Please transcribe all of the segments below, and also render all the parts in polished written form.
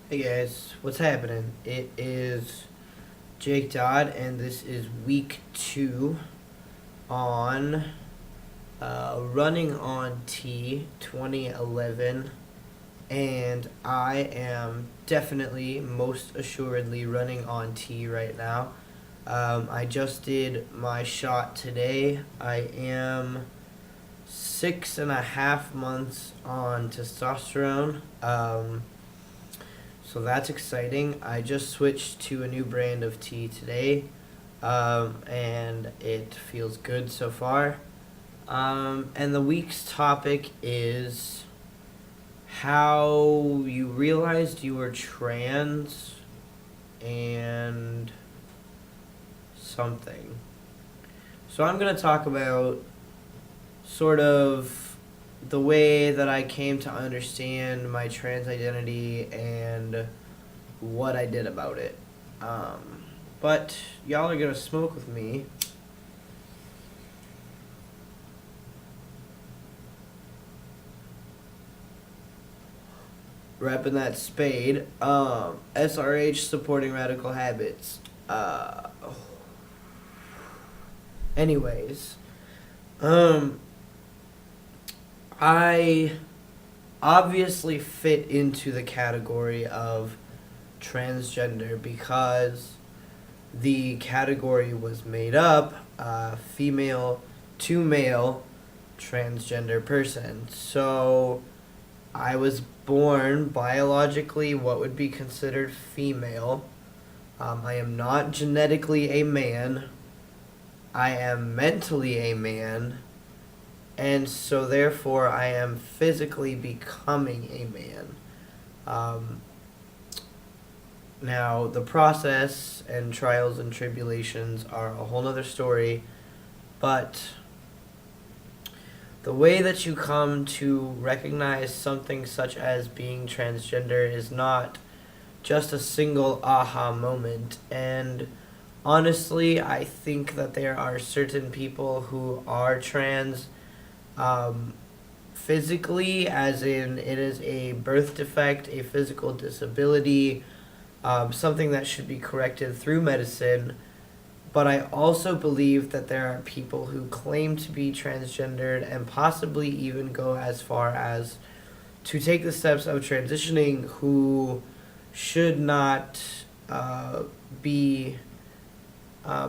Hey guys, what's happening? It is Jake Dodd, and this is week 2 on running on ROT2011, and I am definitely, most assuredly, running on T right now. I just did my shot today. I am 6.5 months on testosterone. So that's exciting. I just switched to a new brand of tea today, and it feels good so far. And the week's topic is how you realized you were trans and something. So I'm going to talk about sort of the way that I came to understand my trans identity and what I did about it. But y'all are gonna smoke with me. Repping that spade. SRH supporting radical habits. Anyways, I obviously fit into the category of transgender because the category was made up female to male transgender person. So I was born biologically what would be considered female. I am not genetically a man. I am mentally a man. And so therefore I am physically becoming a man. Now, the process and trials and tribulations are a whole nother story, but the way that you come to recognize something such as being transgender is not just a single aha moment. And honestly, I think that there are certain people who are trans physically, as in it is a birth defect, a physical disability, something that should be corrected through medicine. But I also believe that there are people who claim to be transgendered and possibly even go as far as to take the steps of transitioning who should not be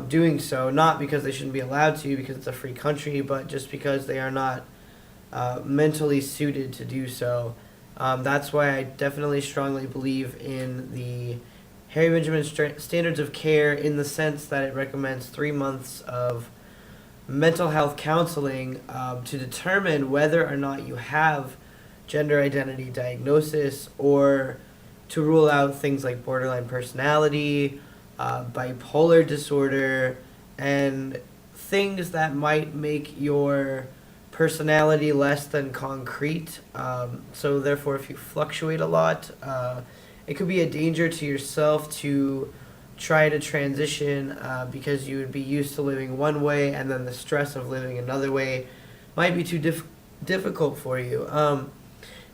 doing so, not because they shouldn't be allowed to, because it's a free country, but just because they are not mentally suited to do so. That's why I definitely strongly believe in the Harry Benjamin standards of care, in the sense that it recommends 3 months of mental health counseling to determine whether or not you have gender identity diagnosis, or to rule out things like borderline personality, bipolar disorder, and things that might make your personality less than concrete. So therefore, if you fluctuate a lot, it could be a danger to yourself to try to transition because you would be used to living one way, and then the stress of living another way might be too difficult for you.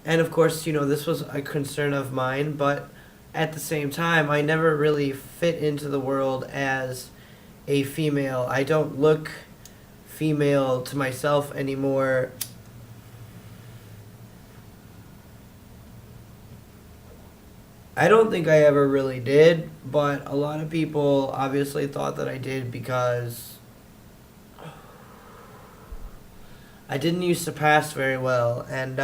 And of course, this was a concern of mine, but at the same time, I never really fit into the world as a female. I don't look female to myself anymore. I don't think I ever really did, but a lot of people obviously thought that I did because I didn't used to pass very well. And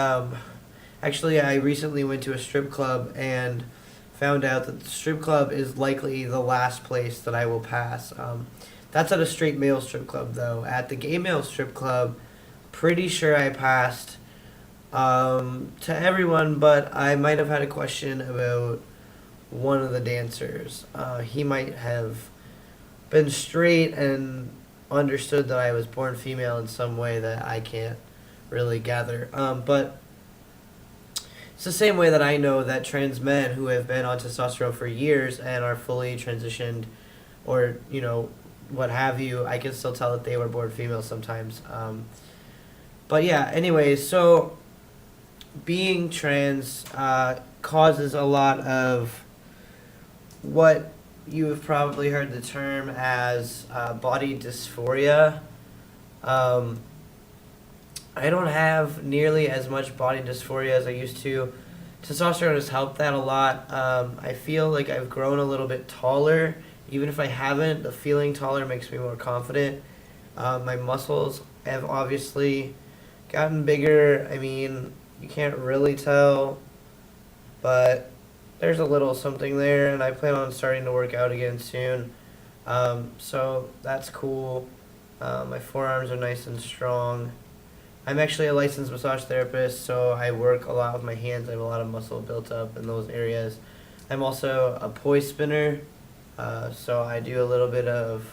actually, I recently went to a strip club and found out that the strip club is likely the last place that I will pass. That's at a straight male strip club, though. At the gay male strip club, pretty sure I passed to everyone, but I might have had a question about one of the dancers. He might have been straight and understood that I was born female in some way that I can't really gather. But it's the same way that I know that trans men who have been on testosterone for years and are fully transitioned, or, what have you, I can still tell that they were born female sometimes. But yeah, anyways, so being trans causes a lot of what you have probably heard the term as body dysphoria. Um, I don't have nearly as much body dysphoria as I used to. Testosterone has helped that a lot. I feel like I've grown a little bit taller. Even if I haven't, the feeling taller makes me more confident. My muscles have obviously gotten bigger. I mean, you can't really tell, but there's a little something there, and I plan on starting to work out again soon. So that's cool. My forearms are nice and strong. I'm actually a licensed massage therapist, so I work a lot with my hands. I have a lot of muscle built up in those areas. I'm also a poi spinner, so I do a little bit of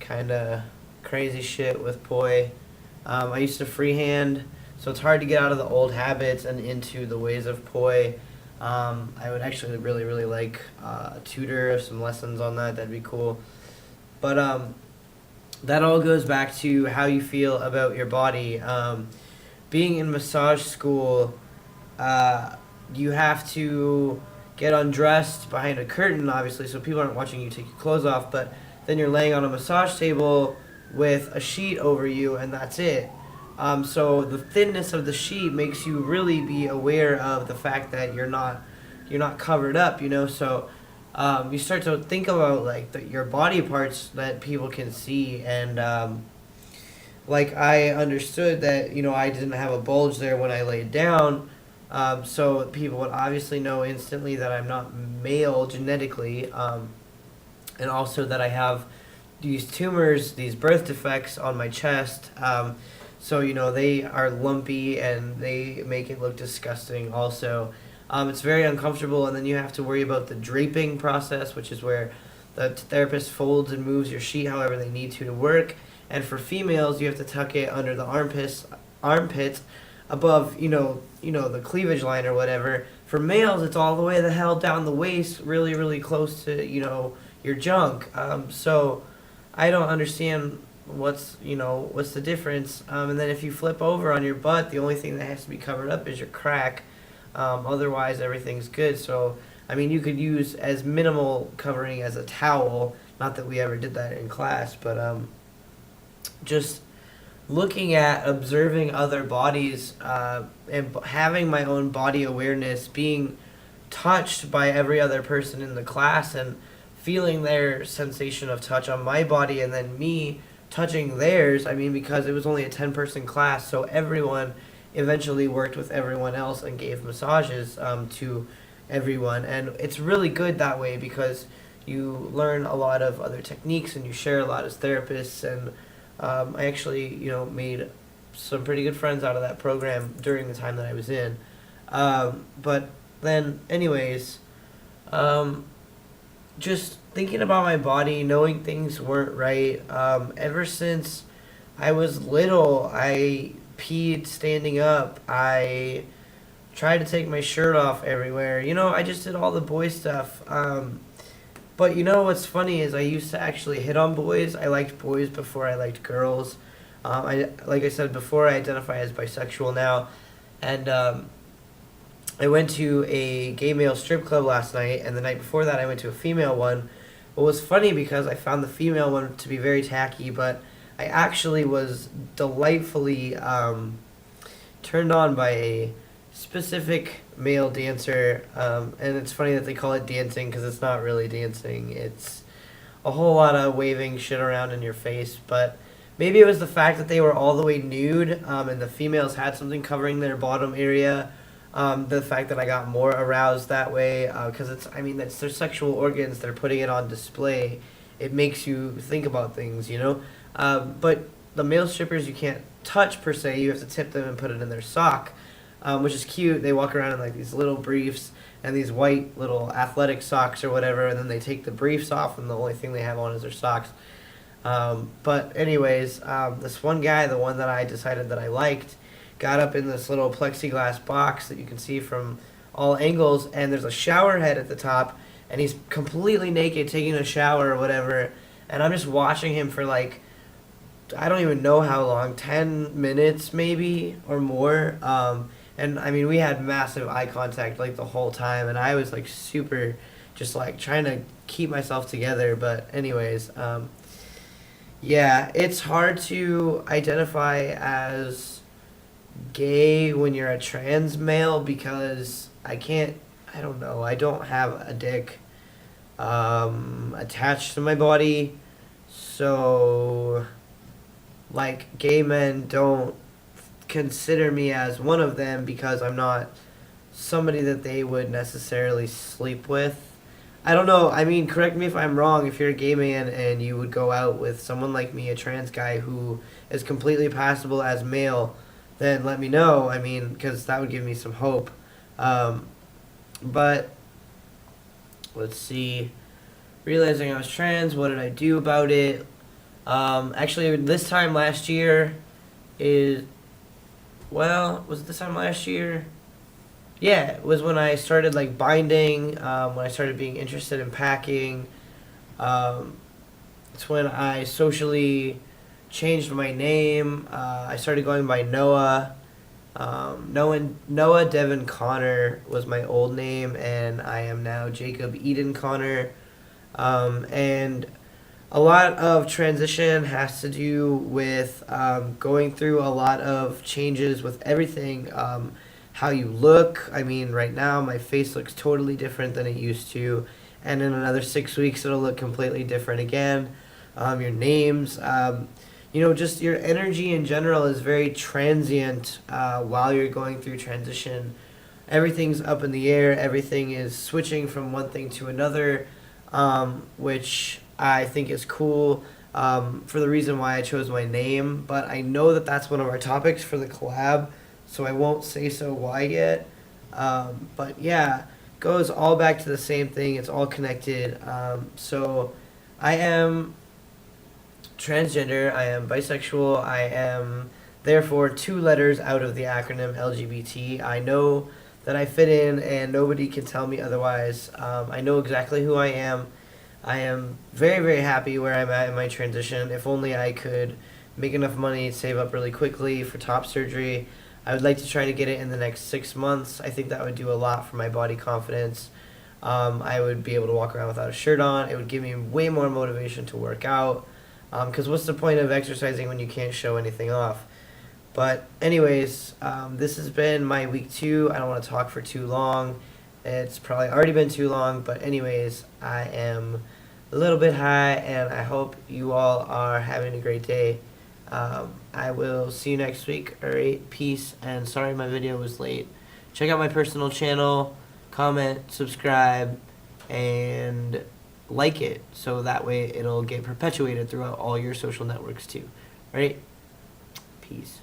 kind of crazy shit with poi. I used to freehand, so it's hard to get out of the old habits and into the ways of poi. I would actually really, really like a tutor, some lessons on that. That'd be cool. But that all goes back to how you feel about your body. Being in massage school, you have to get undressed behind a curtain, obviously, so people aren't watching you take your clothes off, but then you're laying on a massage table with a sheet over you, and that's it. So the thinness of the sheet makes you really be aware of the fact that you're not covered up, you know. So you start to think about like your body parts that people can see, and like I understood that I didn't have a bulge there when I laid down, so people would obviously know instantly that I'm not male genetically, and also that I have these tumors, these birth defects on my chest. So they are lumpy and they make it look disgusting. Also, it's very uncomfortable, and then you have to worry about the draping process, which is where the therapist folds and moves your sheet however they need to work. And for females, you have to tuck it under the armpits above, the cleavage line or whatever. For males, it's all the way the hell down the waist, really, really close to, your junk. So I don't understand what's the difference. And then if you flip over on your butt, the only thing that has to be covered up is your crack. Otherwise, everything's good. So, I mean, you could use as minimal covering as a towel. Not that we ever did that in class, but just looking at observing other bodies and having my own body awareness, being touched by every other person in the class and feeling their sensation of touch on my body, and then me touching theirs. I mean, because it was only a 10-person class, so everyone eventually worked with everyone else and gave massages to everyone. And it's really good that way because you learn a lot of other techniques and you share a lot as therapists. And I actually, made some pretty good friends out of that program during the time that I was in. But then, anyways, just thinking about my body, knowing things weren't right. Ever since I was little, I peed standing up. I tried to take my shirt off everywhere. I just did all the boy stuff. But what's funny is I used to actually hit on boys. I liked boys before I liked girls. Like I said before, I identify as bisexual now. And I went to a gay male strip club last night, and the night before that I went to a female one. It was funny because I found the female one to be very tacky, but I actually was delightfully turned on by a specific male dancer, and it's funny that they call it dancing because it's not really dancing. It's a whole lot of waving shit around in your face, but maybe it was the fact that they were all the way nude, and the females had something covering their bottom area. The fact that I got more aroused that way, because it's their sexual organs, they're putting it on display. It makes you think about things, but the male strippers you can't touch per se. You have to tip them and put it in their sock, which is cute. They walk around in like these little briefs and these white little athletic socks or whatever, and then they take the briefs off and the only thing they have on is their socks. But anyways, this one guy, the one that I decided that I liked, got up in this little plexiglass box that you can see from all angles, and there's a shower head at the top, and he's completely naked taking a shower or whatever, and I'm just watching him for like, I don't even know how long, 10 minutes maybe or more, And I mean, we had massive eye contact like the whole time, and I was like super, just like trying to keep myself together. But anyways, yeah, it's hard to identify as gay when you're a trans male because I don't know, I don't have a dick attached to my body. So, like, gay men don't consider me as one of them because I'm not somebody that they would necessarily sleep with. I don't know. I mean, correct me if I'm wrong. If you're a gay man and you would go out with someone like me, a trans guy who is completely passable as male, then let me know. I mean, because that would give me some hope. But let's see. Realizing I was trans, what did I do about it? Actually, this time last year is, well, was it this time last year? Yeah, it was when I started like binding, when I started being interested in packing. Um, it's when I socially changed my name. I started going by Noah. Noah Devin Connor was my old name, and I am now Jacob Eden Connor. And a lot of transition has to do with going through a lot of changes with everything. How you look. I mean, right now my face looks totally different than it used to, and in another 6 weeks it'll look completely different again. Your names, just your energy in general is very transient while you're going through transition. Everything's up in the air. Everything is switching from one thing to another, which I think is cool. For the reason why I chose my name, but I know that that's one of our topics for the collab, so I won't say so why yet. But yeah, goes all back to the same thing. It's all connected. So I am transgender. I am bisexual. I am therefore 2 letters out of the acronym LGBT. I know that I fit in, and nobody can tell me otherwise. I know exactly who I am. I am very, very happy where I'm at in my transition. If only I could make enough money, save up really quickly for top surgery. I would like to try to get it in the next 6 months. I think that would do a lot for my body confidence. I would be able to walk around without a shirt on. It would give me way more motivation to work out. Because what's the point of exercising when you can't show anything off? But anyways, this has been my week 2. I don't want to talk for too long. It's probably already been too long. But anyways, I am a little bit high, and I hope you all are having a great day. I will see you next week. Alright, peace, and sorry my video was late. Check out my personal channel, comment, subscribe, and like it, so that way it'll get perpetuated throughout all your social networks too. Alright, peace.